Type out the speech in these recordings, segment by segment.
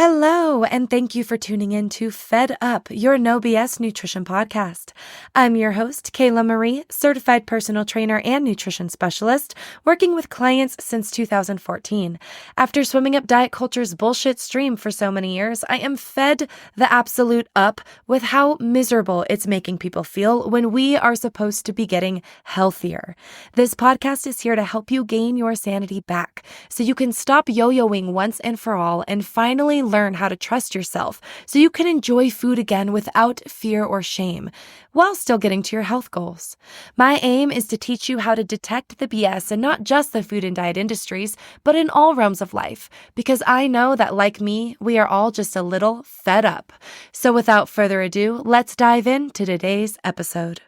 Hello, and thank you for tuning in to Fed Up, your no BS nutrition podcast. I'm your host, Kayla Marie, certified personal trainer and nutrition specialist, working with clients since 2014. After swimming up diet culture's bullshit stream for so many years, I am fed the absolute up with how miserable it's making people feel when we are supposed to be getting healthier. This podcast is here to help you gain your sanity back so you can stop yo-yoing once and for all and finally learn how to trust yourself so you can enjoy food again without fear or shame while still getting to your health goals. My aim is to teach you how to detect the BS in not just the food and diet industries, but in all realms of life, because I know that, like me, we are all just a little fed up. So without further ado, let's dive into today's episode.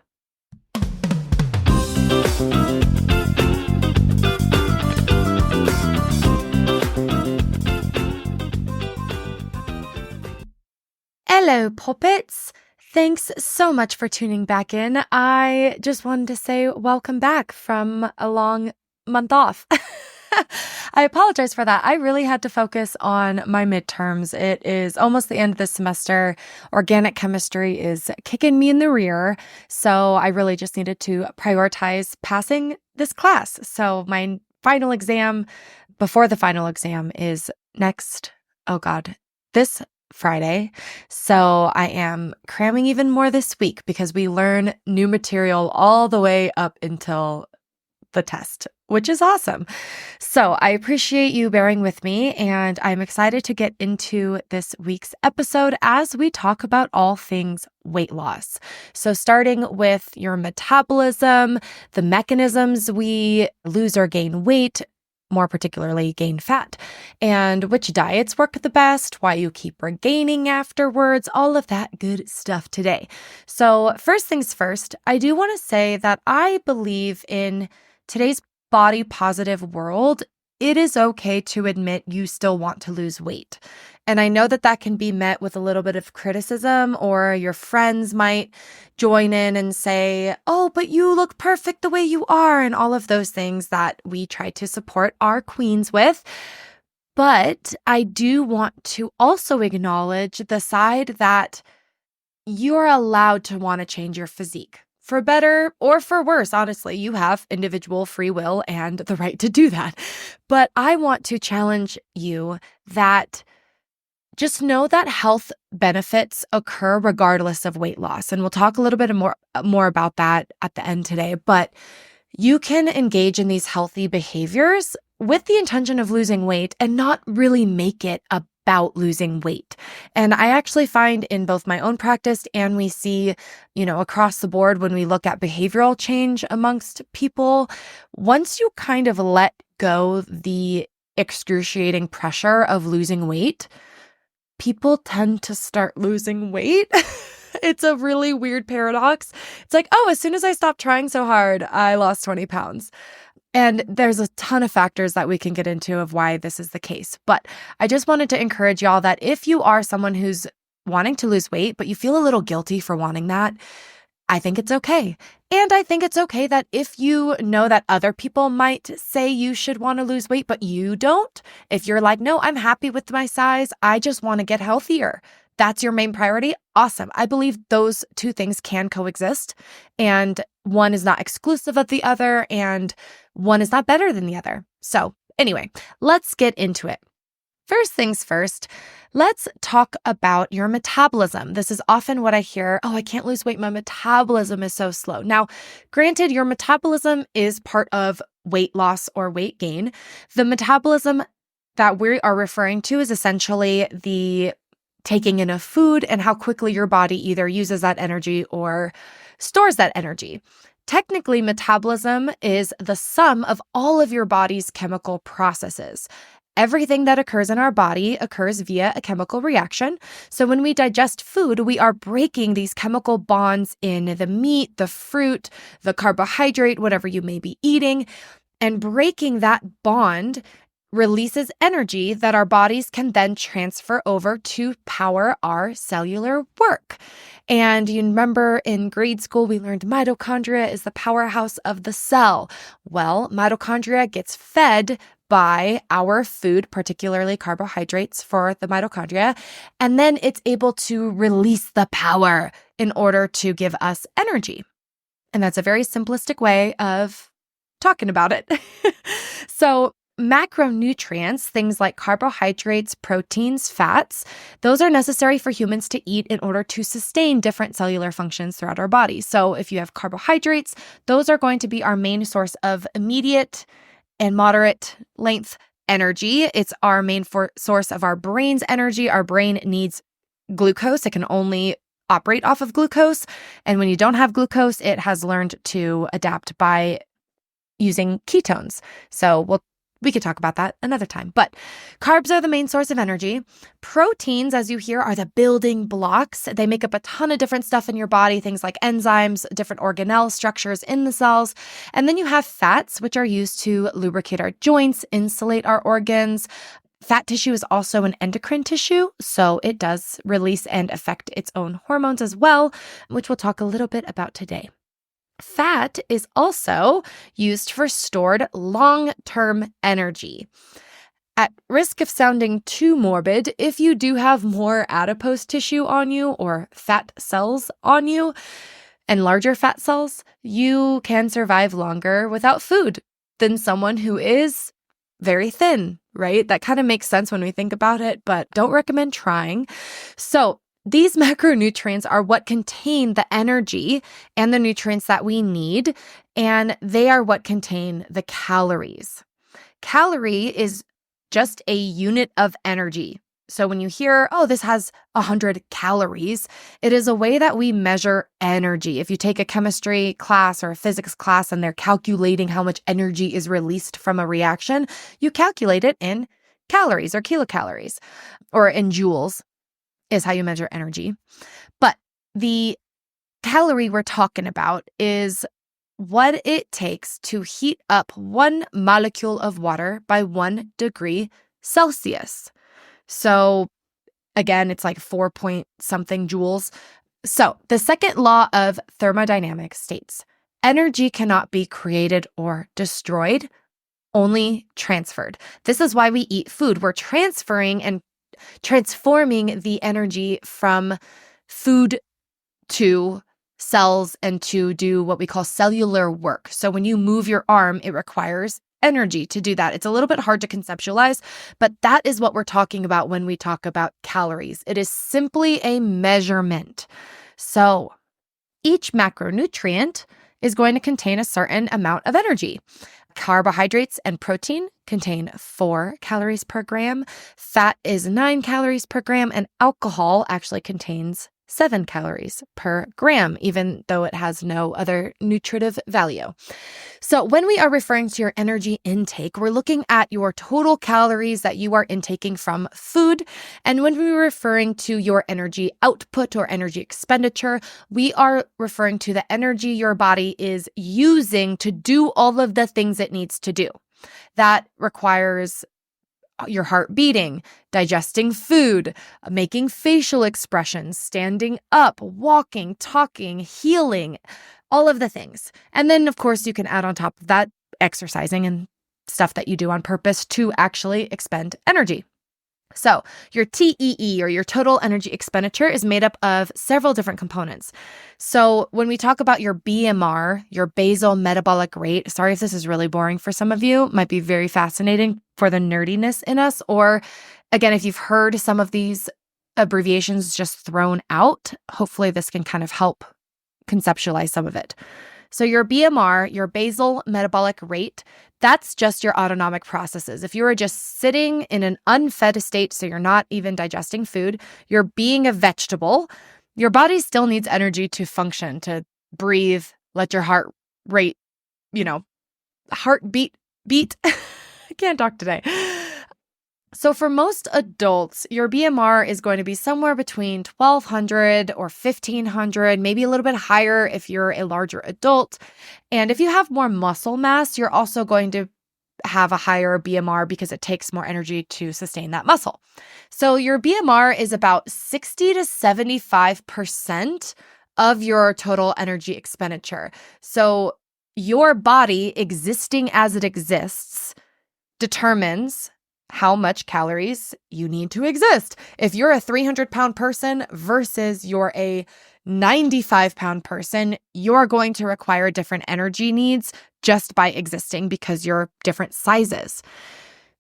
Hello, puppets. Thanks so much for tuning back in. I just wanted to say welcome back from a long month off. I apologize for that. I really had to focus on my midterms. It is almost the end of the semester. Organic chemistry is kicking me in the rear. So I really just needed to prioritize passing this class. So my final exam, before the final exam, is this Friday. So I am cramming even more this week because we learn new material all the way up until the test, which is awesome. So I appreciate you bearing with me, and I'm excited to get into this week's episode as we talk about all things weight loss. So starting with your metabolism, the mechanisms we lose or gain weight, more particularly gain fat, and which diets work the best, why you keep regaining afterwards, all of that good stuff today. So first things first, I do want to say that I believe in today's body positive world, it is okay to admit you still want to lose weight. And I know that that can be met with a little bit of criticism, or your friends might join in and say, oh, but you look perfect the way you are, and all of those things that we try to support our queens with. But I do want to also acknowledge the side that you're allowed to want to change your physique. For better or for worse, honestly, you have individual free will and the right to do that. But I want to challenge you that just know that health benefits occur regardless of weight loss. And we'll talk a little bit more about that at the end today. But you can engage in these healthy behaviors with the intention of losing weight and not really make it about losing weight. And I actually find in both my own practice and we see, across the board when we look at behavioral change amongst people, once you kind of let go the excruciating pressure of losing weight, people tend to start losing weight. It's a really weird paradox. It's like, oh, as soon as I stopped trying so hard, I lost 20 pounds. And there's a ton of factors that we can get into of why this is the case. But I just wanted to encourage y'all that if you are someone who's wanting to lose weight, but you feel a little guilty for wanting that, I think it's okay. And I think it's okay that if you know that other people might say you should want to lose weight, but you don't, if you're like, no, I'm happy with my size, I just want to get healthier, that's your main priority, awesome. I believe those two things can coexist, and one is not exclusive of the other, and one is not better than the other. So anyway, let's get into it. First things first, let's talk about your metabolism. This is often what I hear, oh, I can't lose weight, my metabolism is so slow. Now, granted, your metabolism is part of weight loss or weight gain. The metabolism that we are referring to is essentially the taking in of food and how quickly your body either uses that energy or stores that energy. Technically, metabolism is the sum of all of your body's chemical processes. Everything that occurs in our body occurs via a chemical reaction. So when we digest food, we are breaking these chemical bonds in the meat, the fruit, the carbohydrate, whatever you may be eating, and breaking that bond releases energy that our bodies can then transfer over to power our cellular work. And you remember in grade school, we learned mitochondria is the powerhouse of the cell. Well, mitochondria gets fed by our food, particularly carbohydrates for the mitochondria, and then it's able to release the power in order to give us energy. And that's a very simplistic way of talking about it. So macronutrients, things like carbohydrates, proteins, fats, those are necessary for humans to eat in order to sustain different cellular functions throughout our body. So if you have carbohydrates, those are going to be our main source of immediate and moderate length energy. It's our main source of our brain's energy. Our brain needs glucose. It can only operate off of glucose. And when you don't have glucose, it has learned to adapt by using ketones. So we could talk about that another time. But carbs are the main source of energy. Proteins, as you hear, are the building blocks. They make up a ton of different stuff in your body, things like enzymes, different organelle structures in the cells. And then you have fats, which are used to lubricate our joints, insulate our organs. Fat tissue is also an endocrine tissue, so it does release and affect its own hormones as well, which we'll talk a little bit about today. Fat is also used for stored long-term energy. At risk of sounding too morbid, if you do have more adipose tissue on you or fat cells on you and larger fat cells, you can survive longer without food than someone who is very thin, right? That kind of makes sense when we think about it, but don't recommend trying. So these macronutrients are what contain the energy and the nutrients that we need, and they are what contain the calories. Calorie is just a unit of energy. So when you hear, oh, this has 100 calories, it is a way that we measure energy. If you take a chemistry class or a physics class and they're calculating how much energy is released from a reaction, you calculate it in calories or kilocalories, or in joules is how you measure energy. But the calorie we're talking about is what it takes to heat up 1 molecule of water by 1 degree Celsius. So again, it's like 4 point something joules. So the second law of thermodynamics states, energy cannot be created or destroyed, only transferred. This is why we eat food. We're transferring and transforming the energy from food to cells and to do what we call cellular work. So when you move your arm, it requires energy to do that. It's a little bit hard to conceptualize, but that is what we're talking about when we talk about calories. It is simply a measurement. So each macronutrient is going to contain a certain amount of energy. Carbohydrates and protein contain 4 calories per gram. Fat is 9 calories per gram, and alcohol actually contains 7 calories per gram, even though it has no other nutritive value. So when we are referring to your energy intake, we're looking at your total calories that you are intaking from food. And when we're referring to your energy output or energy expenditure, we are referring to the energy your body is using to do all of the things it needs to do. That requires your heart beating, digesting food, making facial expressions, standing up, walking, talking, healing, all of the things. And then, of course, you can add on top of that exercising and stuff that you do on purpose to actually expend energy. So your TEE, or your total energy expenditure, is made up of several different components. So when we talk about your BMR, your basal metabolic rate, sorry if this is really boring for some of you, might be very fascinating for the nerdiness in us. Or again, if you've heard some of these abbreviations just thrown out, hopefully this can kind of help conceptualize some of it. So your BMR, your basal metabolic rate, that's just your autonomic processes. If you are just sitting in an unfed state, so you're not even digesting food, you're being a vegetable, your body still needs energy to function, to breathe, let your heart rate, heartbeat beat. I can't talk today. So for most adults, your BMR is going to be somewhere between 1,200 or 1,500, maybe a little bit higher if you're a larger adult. And if you have more muscle mass, you're also going to have a higher BMR because it takes more energy to sustain that muscle. So your BMR is about 60 to 75% of your total energy expenditure. So your body existing as it exists determines how much calories you need to exist. If you're a 300-pound person versus you're a 95-pound person, you're going to require different energy needs just by existing because you're different sizes.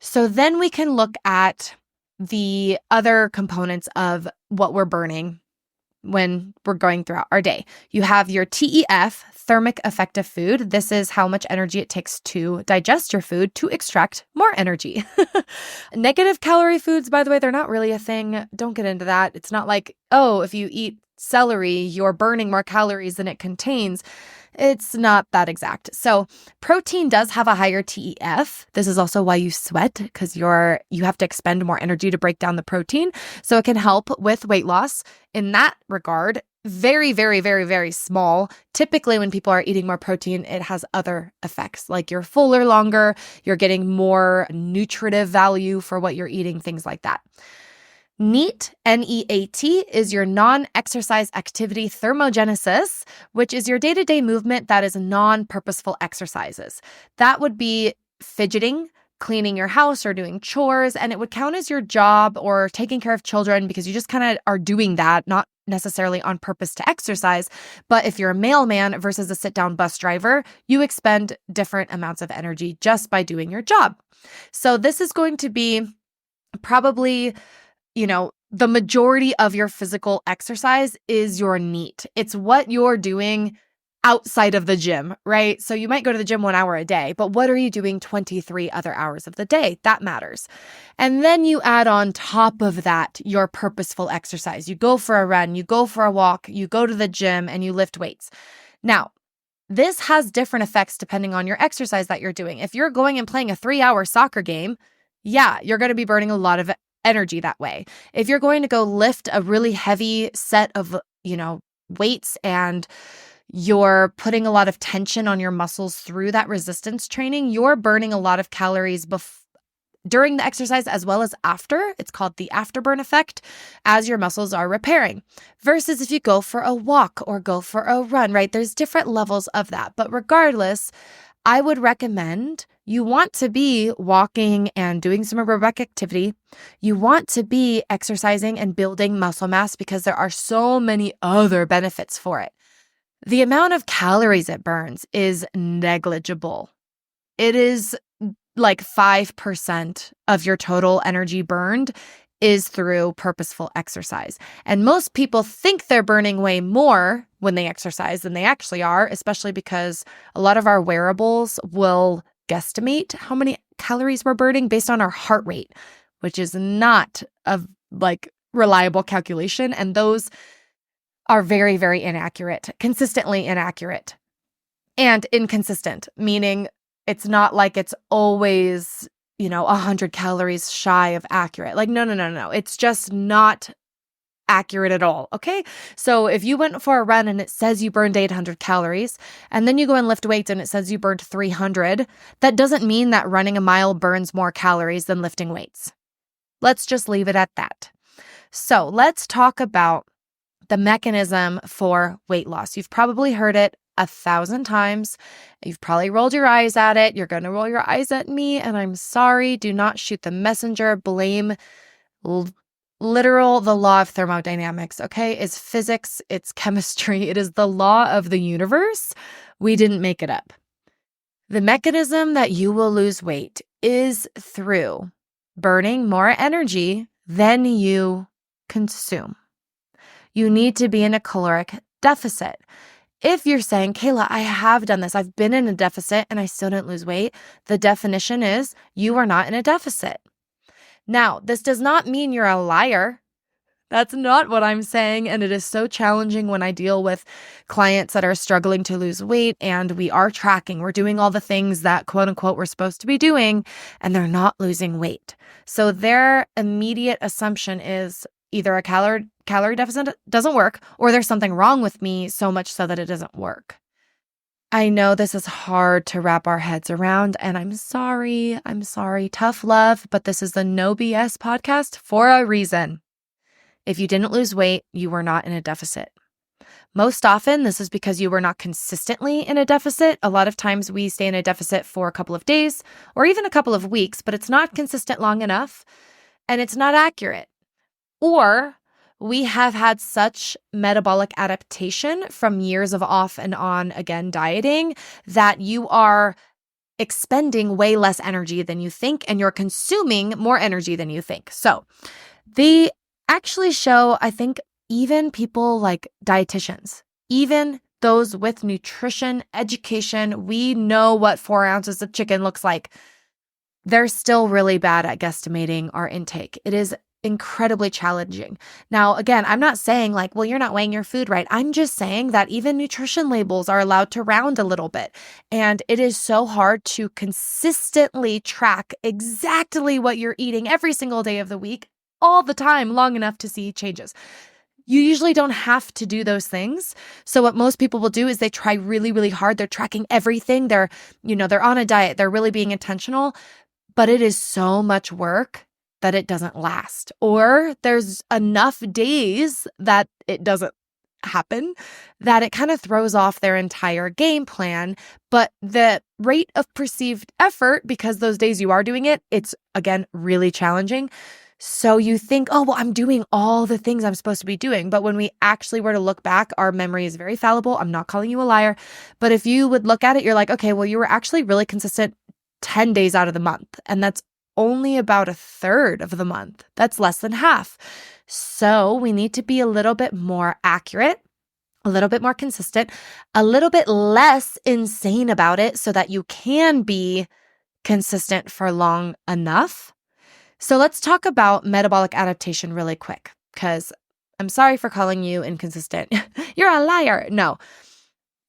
So then we can look at the other components of what we're burning when we're going throughout our day. You have your TEF, thermic effective food. This is how much energy it takes to digest your food to extract more energy. Negative calorie foods, by the way, they're not really a thing. Don't get into that. It's not like, oh, if you eat celery, you're burning more calories than it contains. It's not that exact. So protein does have a higher TEF. This is also why you sweat, because you have to expend more energy to break down the protein. So it can help with weight loss in that regard. Very, very, very, very small. Typically, when people are eating more protein, it has other effects, like you're fuller longer, you're getting more nutritive value for what you're eating, things like that. NEAT, N-E-A-T, is your non-exercise activity thermogenesis, which is your day-to-day movement that is non-purposeful exercises. That would be fidgeting, cleaning your house, or doing chores, and it would count as your job or taking care of children because you just kind of are doing that, not necessarily on purpose to exercise. But if you're a mailman versus a sit-down bus driver, you expend different amounts of energy just by doing your job. So this is going to be probably, the majority of your physical exercise is your NEAT. It's what you're doing outside of the gym, right? So you might go to the gym 1 hour a day, but what are you doing 23 other hours of the day? That matters. And then you add on top of that your purposeful exercise. You go for a run, you go for a walk, you go to the gym, and you lift weights. Now, this has different effects depending on your exercise that you're doing. If you're going and playing a 3-hour soccer game, yeah, you're going to be burning a lot of energy that way. If you're going to go lift a really heavy set of, weights and you're putting a lot of tension on your muscles through that resistance training, you're burning a lot of calories during the exercise as well as after. It's called the afterburn effect as your muscles are repairing. Versus if you go for a walk or go for a run, right? There's different levels of that. But regardless, I would recommend you want to be walking and doing some aerobic activity. You want to be exercising and building muscle mass because there are so many other benefits for it. The amount of calories it burns is negligible. It is like 5% of your total energy burned is through purposeful exercise. And most people think they're burning way more when they exercise than they actually are, especially because a lot of our wearables will guesstimate how many calories we're burning based on our heart rate, which is not a reliable calculation. And those are very, very inaccurate, consistently inaccurate and inconsistent, meaning it's not like it's always 100 calories shy of accurate. No. It's just not accurate at all. Okay. So if you went for a run and it says you burned 800 calories, and then you go and lift weights and it says you burned 300, that doesn't mean that running a mile burns more calories than lifting weights. Let's just leave it at that. So let's talk about the mechanism for weight loss. You've probably heard it 1,000 times. You've probably rolled your eyes at it. You're going to roll your eyes at me, and I'm sorry. Do not shoot the messenger. Blame the law of thermodynamics, okay? It's physics, it's chemistry, it is the law of the universe. We didn't make it up. The mechanism that you will lose weight is through burning more energy than you consume. You need to be in a caloric deficit. If you're saying, Kayla, I have done this, I've been in a deficit and I still didn't lose weight, the definition is you are not in a deficit. Now, this does not mean you're a liar. That's not what I'm saying. And it is so challenging when I deal with clients that are struggling to lose weight and we are tracking, we're doing all the things that quote unquote we're supposed to be doing, and they're not losing weight. So their immediate assumption is either a calorie deficit doesn't work or there's something wrong with me so much so that it doesn't work. I know this is hard to wrap our heads around, and I'm sorry. Tough love, but this is the No BS podcast for a reason. If you didn't lose weight, you were not in a deficit. Most often, this is because you were not consistently in a deficit. A lot of times we stay in a deficit for a couple of days or even a couple of weeks, but it's not consistent long enough and it's not accurate. Or we have had such metabolic adaptation from years of off and on again dieting that you are expending way less energy than you think and you're consuming more energy than you think. So they actually show, I think, even people like dietitians, even those with nutrition education, we know what 4 ounces of chicken looks like. They're still really bad at guesstimating our intake. It is incredibly challenging. Now, again, I'm not saying like, well, you're not weighing your food right. I'm just saying that even nutrition labels are allowed to round a little bit. And it is so hard to consistently track exactly what you're eating every single day of the week, all the time, long enough to see changes. You usually don't have to do those things. So what most people will do is they try really, really hard. They're tracking everything. They're on a diet. They're really being intentional, but it is so much work that it doesn't last, or there's enough days that it doesn't happen that it kind of throws off their entire game plan. But the rate of perceived effort, because those days you are doing it, it's again really challenging. So you think, oh, well, I'm doing all the things I'm supposed to be doing. But when we actually were to look back, our memory is very fallible. I'm not calling you a liar. But if you would look at it, you're like, okay, well, you were actually really consistent 10 days out of the month. And that's only about a third of the month. That's less than half. So we need to be a little bit more accurate, a little bit more consistent, a little bit less insane about it so that you can be consistent for long enough. So let's talk about metabolic adaptation really quick, because I'm sorry for calling you inconsistent. You're a liar. No.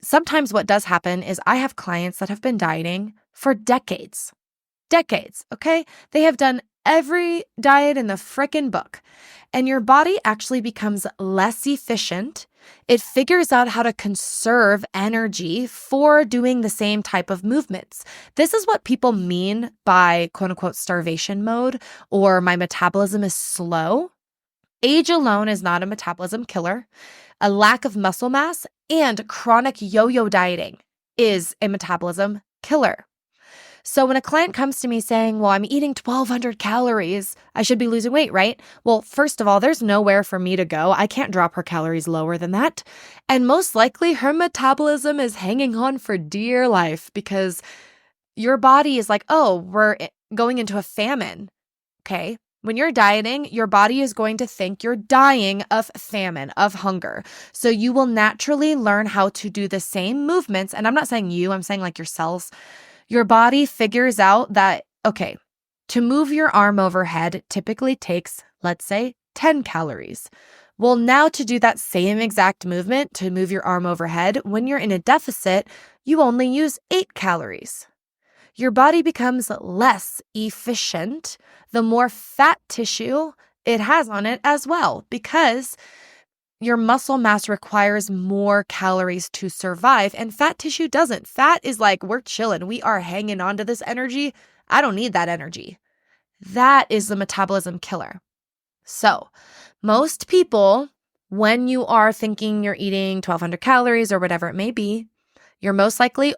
Sometimes what does happen is I have clients that have been dieting for decades, okay? They have done every diet in the frickin' book, and your body actually becomes less efficient. It figures out how to conserve energy for doing the same type of movements. This is what people mean by quote unquote starvation mode or my metabolism is slow. Age alone is not a metabolism killer. A lack of muscle mass and chronic yo-yo dieting is a metabolism killer. So when a client comes to me saying, well, I'm eating 1,200 calories, I should be losing weight, right? Well, first of all, there's nowhere for me to go. I can't drop her calories lower than that. And most likely her metabolism is hanging on for dear life because your body is like, oh, we're going into a famine, okay? When you're dieting, your body is going to think you're dying of famine, of hunger. So you will naturally learn how to do the same movements. And I'm not saying you, I'm saying like your cells. Your body figures out that, okay, to move your arm overhead typically takes, let's say, 10 calories. Well, now to do that same exact movement, to move your arm overhead, when you're in a deficit, you only use 8 calories. Your body becomes less efficient the more fat tissue it has on it as well, because your muscle mass requires more calories to survive, and fat tissue doesn't. Fat is like, we're chilling. We are hanging on to this energy. I don't need that energy. That is the metabolism killer. So most people, when you are thinking you're eating 1,200 calories or whatever it may be, you're most likely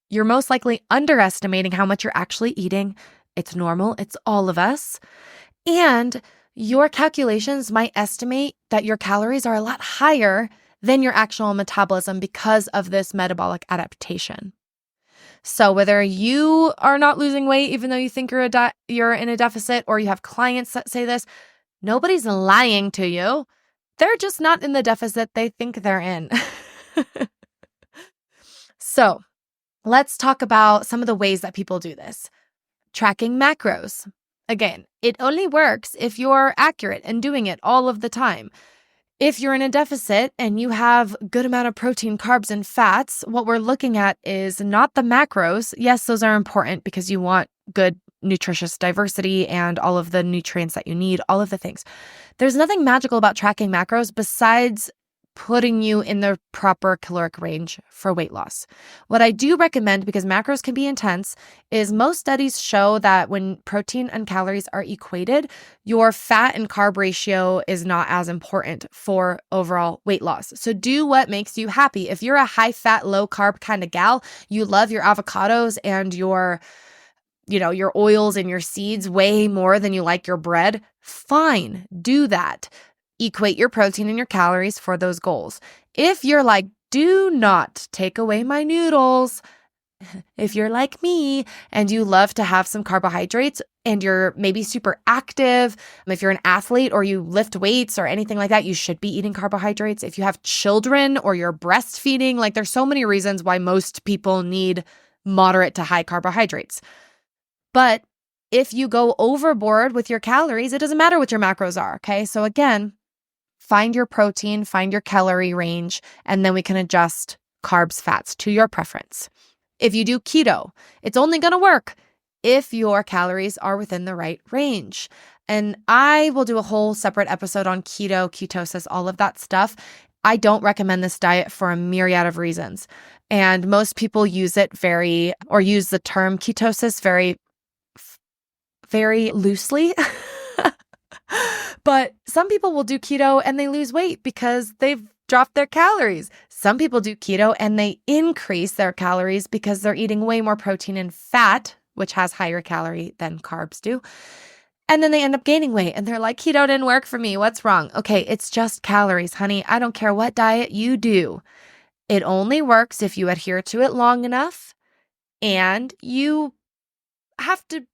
you're most likely underestimating how much you're actually eating. It's normal. It's all of us. And your calculations might estimate that your calories are a lot higher than your actual metabolism because of this metabolic adaptation. So whether you are not losing weight, even though you think you're in a deficit, or you have clients that say this, nobody's lying to you. They're just not in the deficit they think they're in. So let's talk about some of the ways that people do this. Tracking macros. Again, it only works if you're accurate and doing it all of the time. If you're in a deficit and you have a good amount of protein, carbs, and fats, what we're looking at is not the macros. Yes, those are important because you want good nutritious diversity and all of the nutrients that you need, all of the things. There's nothing magical about tracking macros besides putting you in the proper caloric range for weight loss. What I do recommend, because macros can be intense, is most studies show that when protein and calories are equated, your fat and carb ratio is not as important for overall weight loss. So do what makes you happy. If you're a high fat, low carb kind of gal, you love your avocados and your oils and your seeds way more than you like your bread, fine, do that. Equate your protein and your calories for those goals. If you're like, do not take away my noodles, if you're like me and you love to have some carbohydrates and you're maybe super active, if you're an athlete or you lift weights or anything like that, you should be eating carbohydrates. If you have children or you're breastfeeding, like there's so many reasons why most people need moderate to high carbohydrates. But if you go overboard with your calories, it doesn't matter what your macros are, okay? So again, find your protein, find your calorie range, and then we can adjust carbs, fats to your preference. If you do keto, it's only going to work if your calories are within the right range. And I will do a whole separate episode on keto, ketosis, all of that stuff. I don't recommend this diet for a myriad of reasons. And most people use the term ketosis very loosely. But some people will do keto and they lose weight because they've dropped their calories. Some people do keto and they increase their calories because they're eating way more protein and fat, which has higher calorie than carbs do. And then they end up gaining weight and they're like, keto didn't work for me. What's wrong? Okay, it's just calories, honey. I don't care what diet you do. It only works if you adhere to it long enough, and you have to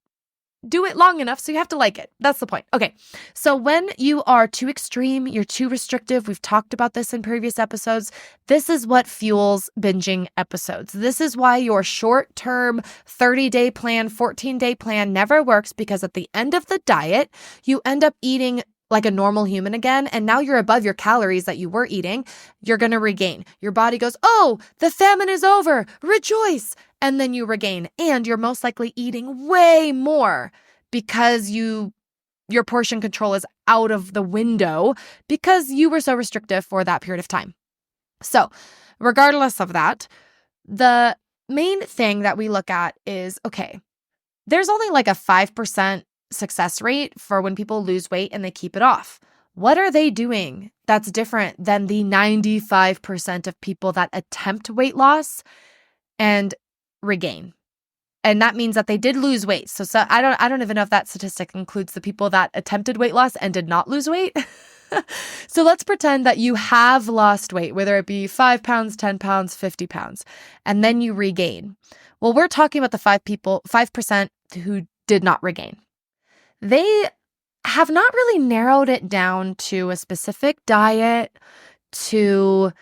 do it long enough, so you have to like it. That's the point. Okay, so when you are too extreme, you're too restrictive, we've talked about this in previous episodes, this is what fuels binging episodes. This is why your short-term 30-day plan, 14-day plan never works, because at the end of the diet, you end up eating like a normal human again, and now you're above your calories that you were eating. You're going to regain. Your body goes, oh, the famine is over, rejoice. And then you regain, and you're most likely eating way more because your portion control is out of the window because you were so restrictive for that period of time. So regardless of that, the main thing that we look at is, okay, there's only like a 5% success rate for when people lose weight and they keep it off. What are they doing that's different than the 95% of people that attempt weight loss and regain? And that means that they did lose weight. So I don't even know if that statistic includes the people that attempted weight loss and did not lose weight. So let's pretend that you have lost weight, whether it be 5 pounds, 10 pounds, 50 pounds, and then you regain. Well, we're talking about the 5% who did not regain. They have not really narrowed it down to a specific diet, to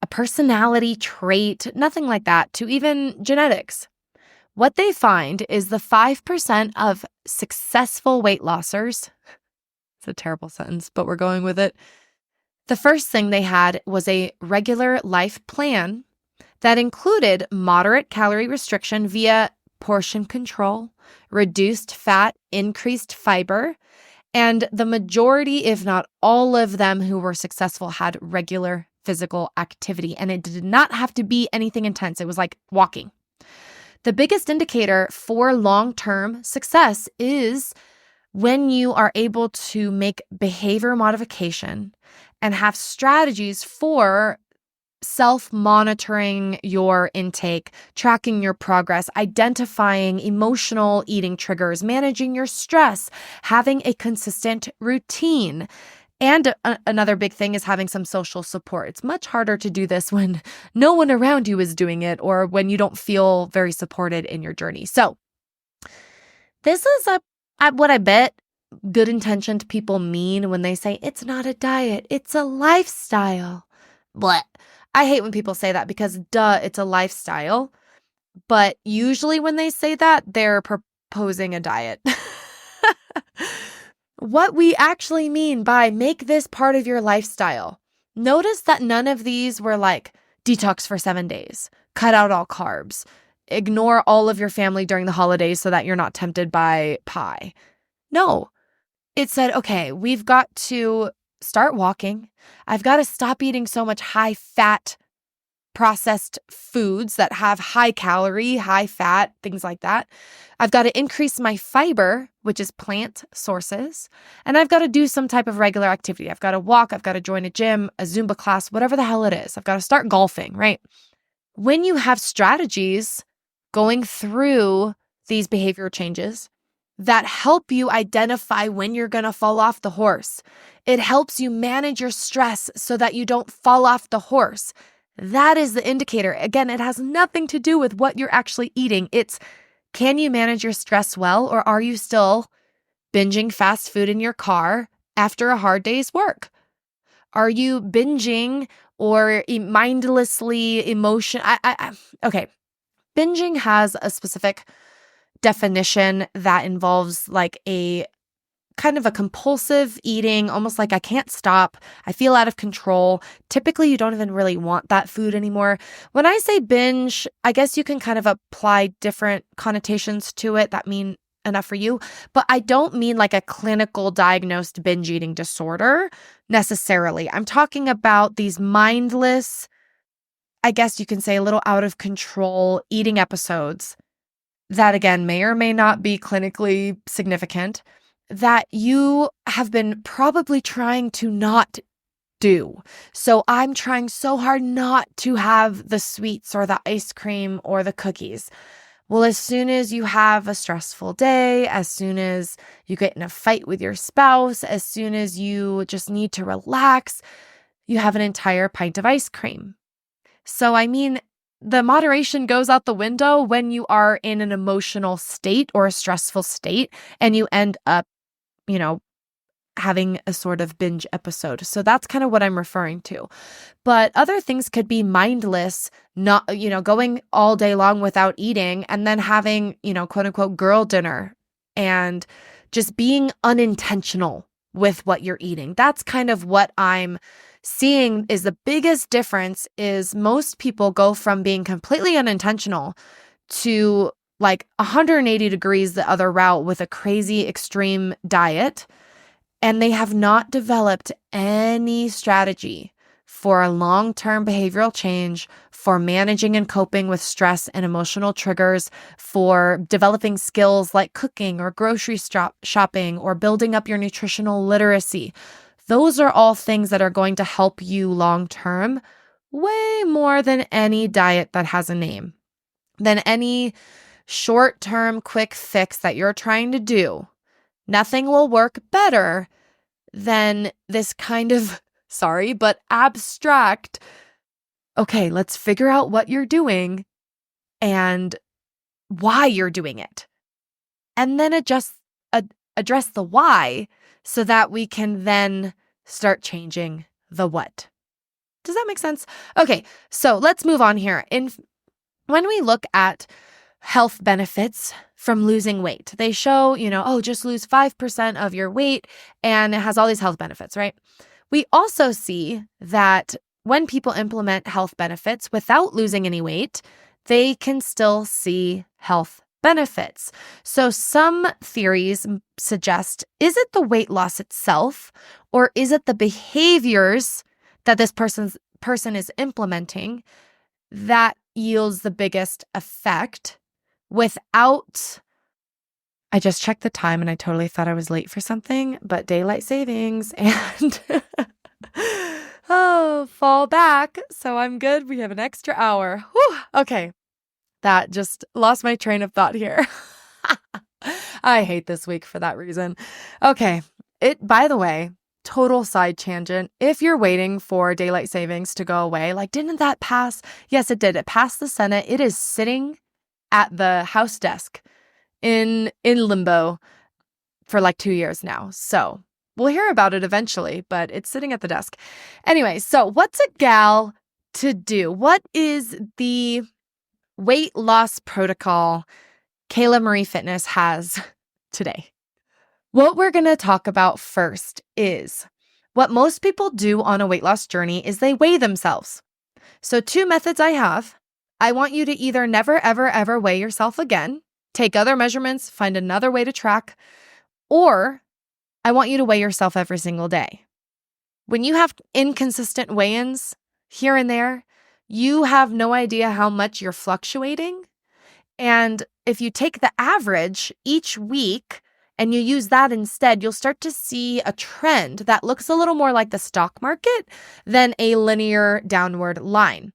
a personality trait, nothing like that, to even genetics. What they find is the 5% of successful weight lossers. It's a terrible sentence, but we're going with it. The first thing they had was a regular life plan that included moderate calorie restriction via portion control, reduced fat, increased fiber, and the majority, if not all of them who were successful, had regular physical activity. And it did not have to be anything intense. It was like walking. The biggest indicator for long-term success is when you are able to make behavior modification and have strategies for self-monitoring your intake, tracking your progress, identifying emotional eating triggers, managing your stress, having a consistent routine. And another big thing is having some social support. It's much harder to do this when no one around you is doing it or when you don't feel very supported in your journey. So this is what I bet good intentioned people mean when they say it's not a diet, it's a lifestyle. But I hate when people say that because it's a lifestyle. But usually when they say that, they're proposing a diet. What we actually mean by make this part of your lifestyle. Notice that none of these were like detox for 7 days, cut out all carbs, ignore all of your family during the holidays so that you're not tempted by pie. No, it said, okay, we've got to start walking. I've got to stop eating so much high fat processed foods that have high calorie, high fat, things like that. I've got to increase my fiber, which is plant sources, and I've got to do some type of regular activity. I've got to walk, I've got to join a gym, a Zumba class, whatever the hell it is. I've got to start golfing, right? When you have strategies going through these behavior changes that help you identify when you're going to fall off the horse, it helps you manage your stress so that you don't fall off the horse. That is the indicator. Again, it has nothing to do with what you're actually eating. It's, can you manage your stress well, or are you still binging fast food in your car after a hard day's work? Are you binging or mindlessly okay. Binging has a specific definition that involves like a kind of a compulsive eating, almost like I can't stop. I feel out of control. Typically, you don't even really want that food anymore. When I say binge, I guess you can kind of apply different connotations to it that mean enough for you, but I don't mean like a clinical diagnosed binge eating disorder necessarily. I'm talking about these mindless, I guess you can say a little out of control eating episodes that again may or may not be clinically significant, that you have been probably trying to not do. So I'm trying so hard not to have the sweets or the ice cream or the cookies. Well, as soon as you have a stressful day, as soon as you get in a fight with your spouse, as soon as you just need to relax, you have an entire pint of ice cream. So, I mean, the moderation goes out the window when you are in an emotional state or a stressful state and you end up, having a sort of binge episode. So that's kind of what I'm referring to. But other things could be mindless, not, going all day long without eating and then having, quote unquote, girl dinner and just being unintentional with what you're eating. That's kind of what I'm seeing is the biggest difference is most people go from being completely unintentional to like 180 degrees the other route with a crazy extreme diet. And they have not developed any strategy for a long-term behavioral change, for managing and coping with stress and emotional triggers, for developing skills like cooking or grocery shopping or building up your nutritional literacy. Those are all things that are going to help you long-term way more than any diet that has a name, than any short-term quick fix that you're trying to do. Nothing will work better than this kind of, sorry, but abstract, okay, let's figure out what you're doing and why you're doing it. And then address the why so that we can then start changing the what. Does that make sense? Okay, so let's move on here. When we look at health benefits from losing weight, they show, just lose 5% of your weight and it has all these health benefits, right? We also see that when people implement health benefits without losing any weight, they can still see health benefits. So some theories suggest, is it the weight loss itself or is it the behaviors that this person is implementing that yields the biggest effect without, I just checked the time and I totally thought I was late for something, but daylight savings and fall back. So I'm good. We have an extra hour. Whew. Okay. That just lost my train of thought here. I hate this week for that reason. Okay. By the way, total side tangent. If you're waiting for daylight savings to go away, like, didn't that pass? Yes, it did. It passed the Senate. It is sitting at the House desk in limbo for like 2 years now. So we'll hear about it eventually, but it's sitting at the desk. Anyway, so what's a gal to do? What is the weight loss protocol Kayla Marie Fitness has today? What we're going to talk about first is what most people do on a weight loss journey is they weigh themselves. So 2 methods I have. I want you to either never, ever, ever weigh yourself again, take other measurements, find another way to track, or I want you to weigh yourself every single day. When you have inconsistent weigh-ins here and there, you have no idea how much you're fluctuating. And if you take the average each week and you use that instead, you'll start to see a trend that looks a little more like the stock market than a linear downward line.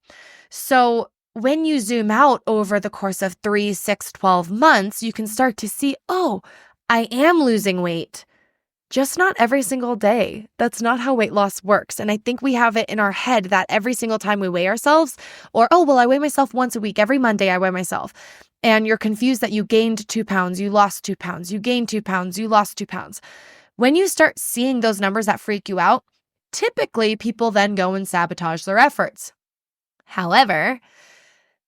So when you zoom out over the course of 3, 6, 12 months, you can start to see, oh, I am losing weight. Just not every single day. That's not how weight loss works. And I think we have it in our head that every single time we weigh ourselves, or, oh, well, I weigh myself once a week. Every Monday I weigh myself. And you're confused that you gained 2 pounds, you lost 2 pounds, you gained 2 pounds, you lost 2 pounds. When you start seeing those numbers that freak you out, typically people then go and sabotage their efforts. However,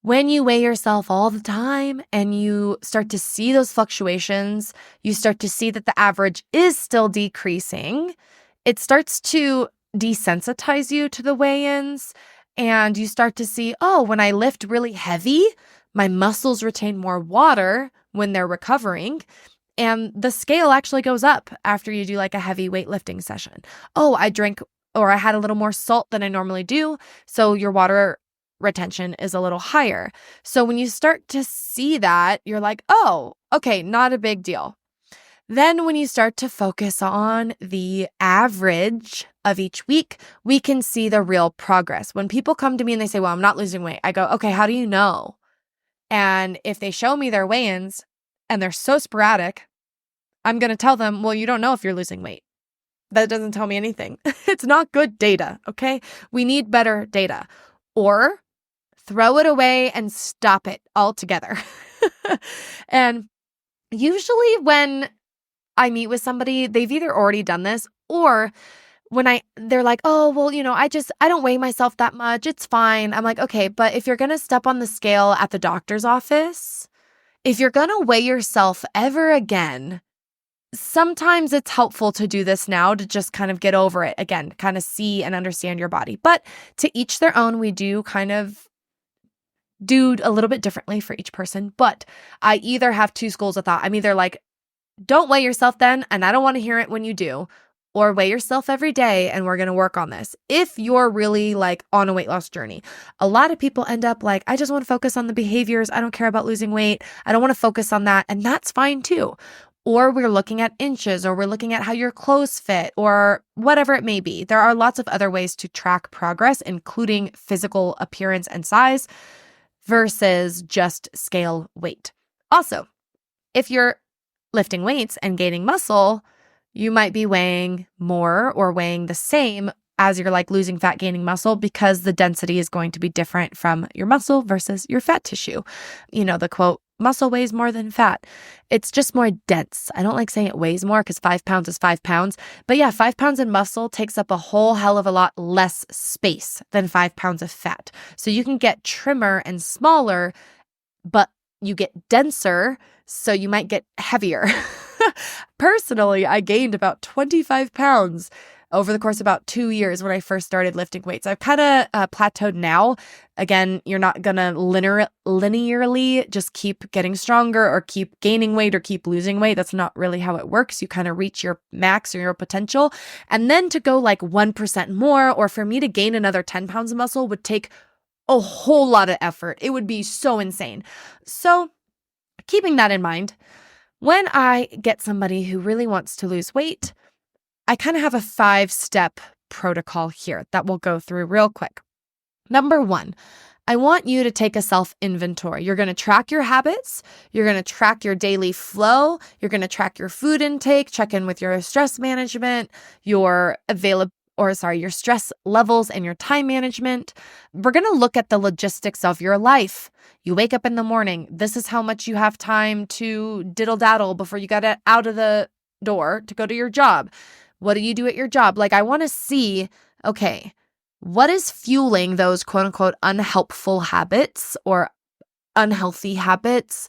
when you weigh yourself all the time and you start to see those fluctuations, you start to see that the average is still decreasing, it starts to desensitize you to the weigh-ins, and you start to see, oh, when I lift really heavy, my muscles retain more water when they're recovering, and the scale actually goes up after you do like a heavy weightlifting session. Oh, I drank or I had a little more salt than I normally do, so your water retention is a little higher. So when you start to see that, you're like, oh, okay, not a big deal. Then when you start to focus on the average of each week, we can see the real progress. When people come to me and they say, well, I'm not losing weight, I go, okay, how do you know? And if they show me their weigh-ins and they're so sporadic, I'm going to tell them, well, you don't know if you're losing weight. That doesn't tell me anything. It's not good data, okay? We need better data. Or throw it away and stop it altogether. And usually when I meet with somebody, they've either already done this, or when they're like, oh, well, I don't weigh myself that much. It's fine. I'm like, okay, but if you're going to step on the scale at the doctor's office, if you're going to weigh yourself ever again, sometimes it's helpful to do this now to just kind of get over it again, kind of see and understand your body. But to each their own, we do kind of do a little bit differently for each person. But I either have two schools of thought. I'm either like, don't weigh yourself then, and I don't want to hear it when you do, or weigh yourself every day and we're going to work on this. If you're really like on a weight loss journey, a lot of people end up like, I just want to focus on the behaviors. I don't care about losing weight. I don't want to focus on that. And that's fine too. Or we're looking at inches, or we're looking at how your clothes fit, or whatever it may be. There are lots of other ways to track progress, including physical appearance and size versus just scale weight. Also, if you're lifting weights and gaining muscle, you might be weighing more or weighing the same as you're like losing fat, gaining muscle, because the density is going to be different from your muscle versus your fat tissue. The quote, muscle weighs more than fat. It's just more dense. I don't like saying it weighs more because 5 pounds is 5 pounds. But yeah, 5 pounds in muscle takes up a whole hell of a lot less space than 5 pounds of fat. So you can get trimmer and smaller, but you get denser, so you might get heavier. Personally, I gained about 25 pounds over the course of about 2 years when I first started lifting weights. I've kind of plateaued now. Again, you're not going to linearly just keep getting stronger or keep gaining weight or keep losing weight. That's not really how it works. You kind of reach your max or your potential. And then to go like 1% more, or for me to gain another 10 pounds of muscle would take a whole lot of effort. It would be so insane. So keeping that in mind, when I get somebody who really wants to lose weight, I kind of have a 5-step protocol here that we'll go through real quick. Number 1, I want you to take a self-inventory. You're going to track your habits. You're going to track your daily flow. You're going to track your food intake, check in with your stress management, your stress levels and your time management. We're going to look at the logistics of your life. You wake up in the morning. This is how much you have time to diddle-daddle before you get out of the door to go to your job. What do you do at your job? Like, I want to see, okay, what is fueling those quote unquote unhelpful habits or unhealthy habits,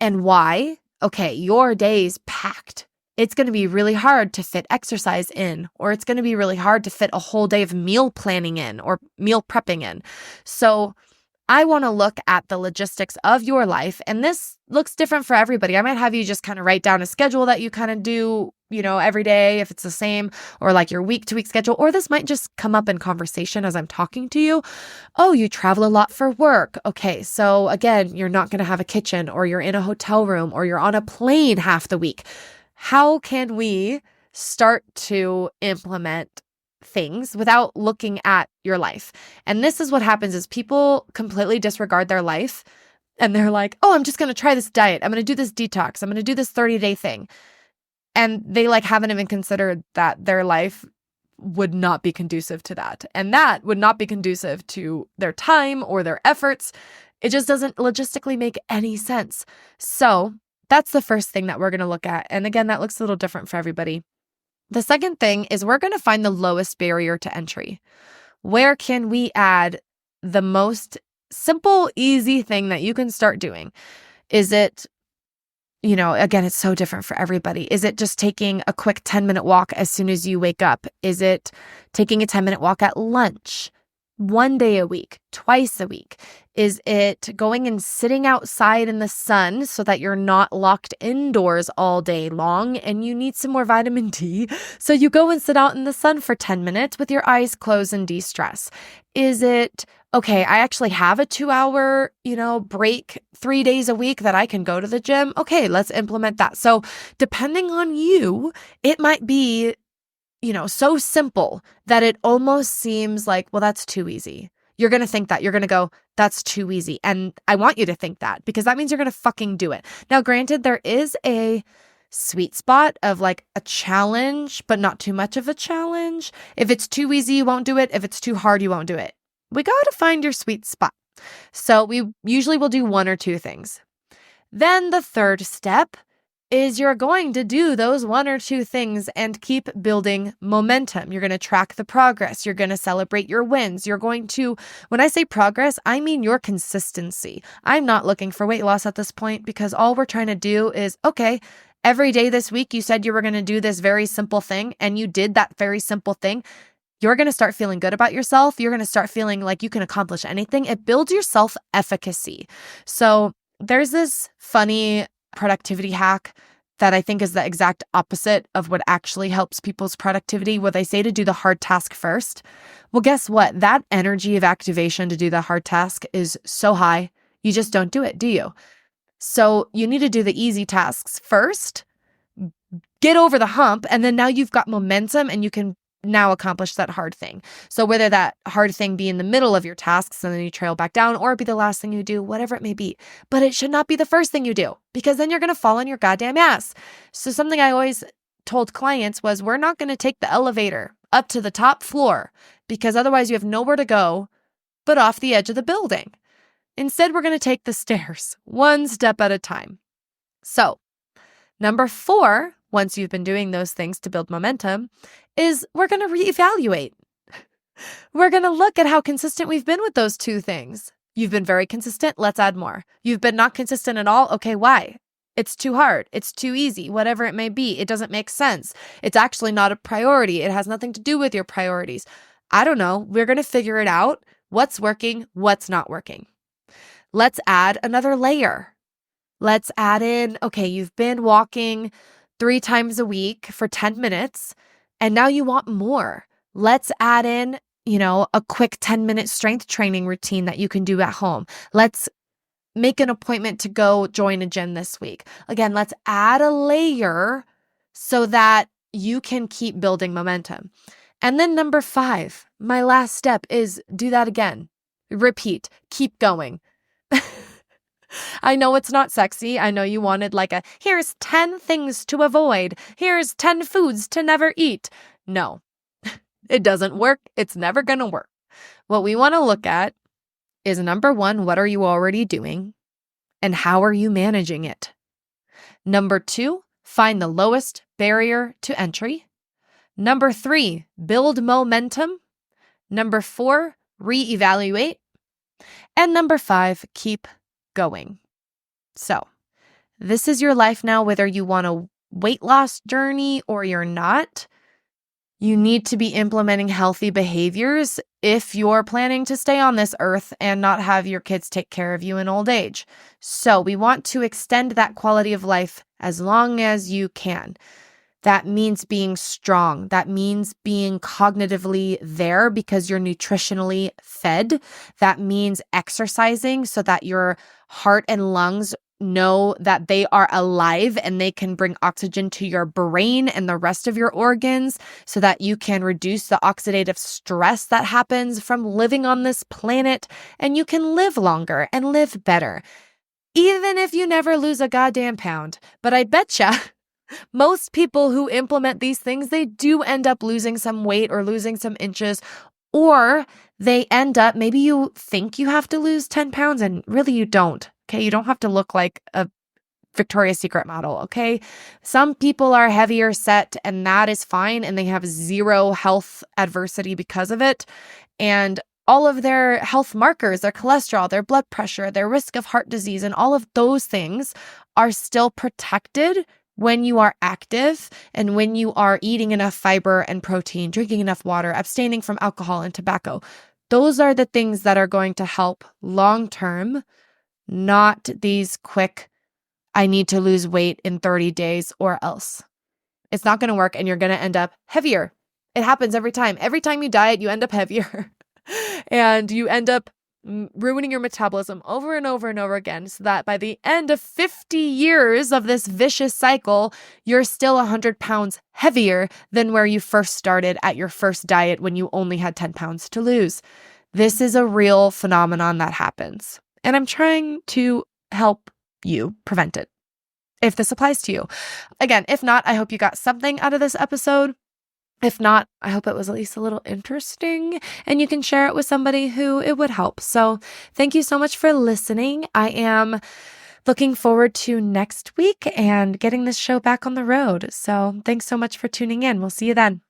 and why? Okay, your day's packed. It's going to be really hard to fit exercise in, or it's going to be really hard to fit a whole day of meal planning in or meal prepping in. So I want to look at the logistics of your life, and this looks different for everybody. I might have you just kind of write down a schedule that you kind of do every day, if it's the same, or like your week to week schedule, or this might just come up in conversation as I'm talking to you. Oh, you travel a lot for work. Okay. So again, you're not going to have a kitchen, or you're in a hotel room, or you're on a plane half the week. How can we start to implement things without looking at your life? And this is what happens is people completely disregard their life, and they're like, oh, I'm just going to try this diet. I'm going to do this detox. I'm going to do this 30-day thing. And they haven't even considered that their life would not be conducive to that. And that would not be conducive to their time or their efforts. It just doesn't logistically make any sense. So that's the first thing that we're going to look at. And again, that looks a little different for everybody. The second thing is we're going to find the lowest barrier to entry. Where can we add the most simple, easy thing that you can start doing? Is it, again, it's so different for everybody. Is it just taking a quick 10-minute walk as soon as you wake up? Is it taking a 10-minute walk at lunch? 1 day a week, twice a week? Is it going and sitting outside in the sun so that you're not locked indoors all day long and you need some more vitamin D? So you go and sit out in the sun for 10 minutes with your eyes closed and de-stress. Is it, okay, I actually have a 2-hour, break 3 days a week that I can go to the gym? Okay, let's implement that. So depending on you, it might be so simple that it almost seems like, well, that's too easy. You're going to think that. You're going to go, that's too easy. And I want you to think that, because that means you're going to fucking do it. Now, granted, there is a sweet spot of a challenge, but not too much of a challenge. If it's too easy, you won't do it. If it's too hard, you won't do it. We got to find your sweet spot. So we usually will do 1 or 2 things. Then the third step is you're going to do those 1 or 2 things and keep building momentum. You're going to track the progress. You're going to celebrate your wins. You're going to, when I say progress, I mean your consistency. I'm not looking for weight loss at this point, because all we're trying to do is, okay, every day this week, you said you were going to do this very simple thing, and you did that very simple thing. You're going to start feeling good about yourself. You're going to start feeling like you can accomplish anything. It builds your self-efficacy. So there's this funny productivity hack that I think is the exact opposite of what actually helps people's productivity, where they say to do the hard task first. Well, guess what? That energy of activation to do the hard task is so high, you just don't do it, do you? So you need to do the easy tasks first, get over the hump, and then now you've got momentum and you can now accomplish that hard thing. So whether that hard thing be in the middle of your tasks and then you trail back down, or be the last thing you do, whatever it may be, but it should not be the first thing you do, because then you're going to fall on your goddamn ass. So something I always told clients was, we're not going to take the elevator up to the top floor, because otherwise you have nowhere to go but off the edge of the building. Instead, we're going to take the stairs 1 step at a time. So number 4, once you've been doing those things to build momentum, is we're going to reevaluate. We're going to look at how consistent we've been with those 2 things. You've been very consistent. Let's add more. You've been not consistent at all. Okay, why? It's too hard. It's too easy. Whatever it may be. It doesn't make sense. It's actually not a priority. It has nothing to do with your priorities. I don't know. We're going to figure it out. What's working? What's not working? Let's add another layer. Let's add in, okay, you've been walking 3 times a week for 10 minutes, and now you want more. Let's add in, a quick 10-minute strength training routine that you can do at home. Let's make an appointment to go join a gym this week. Again, let's add a layer so that you can keep building momentum. And then number 5, my last step is do that again. Repeat, keep going. I know it's not sexy. I know you wanted here's 10 things to avoid. Here's 10 foods to never eat. No, it doesn't work. It's never going to work. What we want to look at is, number 1, what are you already doing and how are you managing it? Number 2, find the lowest barrier to entry. Number 3, build momentum. Number 4, reevaluate. And number 5, keep going. So this is your life now, whether you want a weight loss journey or you're not. You need to be implementing healthy behaviors if you're planning to stay on this earth and not have your kids take care of you in old age. So we want to extend that quality of life as long as you can. That means being strong. That means being cognitively there because you're nutritionally fed. That means exercising so that your heart and lungs know that they are alive and they can bring oxygen to your brain and the rest of your organs so that you can reduce the oxidative stress that happens from living on this planet and you can live longer and live better. Even if you never lose a goddamn pound. But I betcha most people who implement these things, they do end up losing some weight or losing some inches, or they end up, maybe you think you have to lose 10 pounds and really you don't. Okay. You don't have to look like a Victoria's Secret model. Okay. Some people are heavier set and that is fine. And they have zero health adversity because of it. And all of their health markers, their cholesterol, their blood pressure, their risk of heart disease, and all of those things are still protected when you are active and when you are eating enough fiber and protein, drinking enough water, abstaining from alcohol and tobacco. Those are the things that are going to help long-term, not these quick, I need to lose weight in 30 days or else. It's not going to work and you're going to end up heavier. It happens every time. Every time you diet, you end up heavier and you end up ruining your metabolism over and over and over again so that by the end of 50 years of this vicious cycle, you're still 100 pounds heavier than where you first started at your first diet when you only had 10 pounds to lose. This is a real phenomenon that happens. And I'm trying to help you prevent it if this applies to you. Again, if not, I hope you got something out of this episode. If not, I hope it was at least a little interesting and you can share it with somebody who it would help. So thank you so much for listening. I am looking forward to next week and getting this show back on the road. So thanks so much for tuning in. We'll see you then.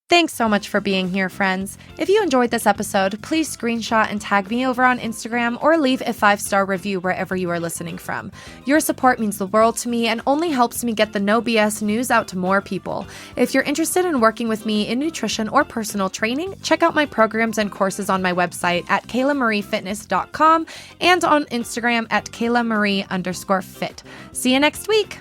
Thanks so much for being here, friends. If you enjoyed this episode, please screenshot and tag me over on Instagram or leave a 5-star review wherever you are listening from. Your support means the world to me and only helps me get the no BS news out to more people. If you're interested in working with me in nutrition or personal training, check out my programs and courses on my website at kaylamariefitness.com and on Instagram at KaylaMarie_fit. See you next week.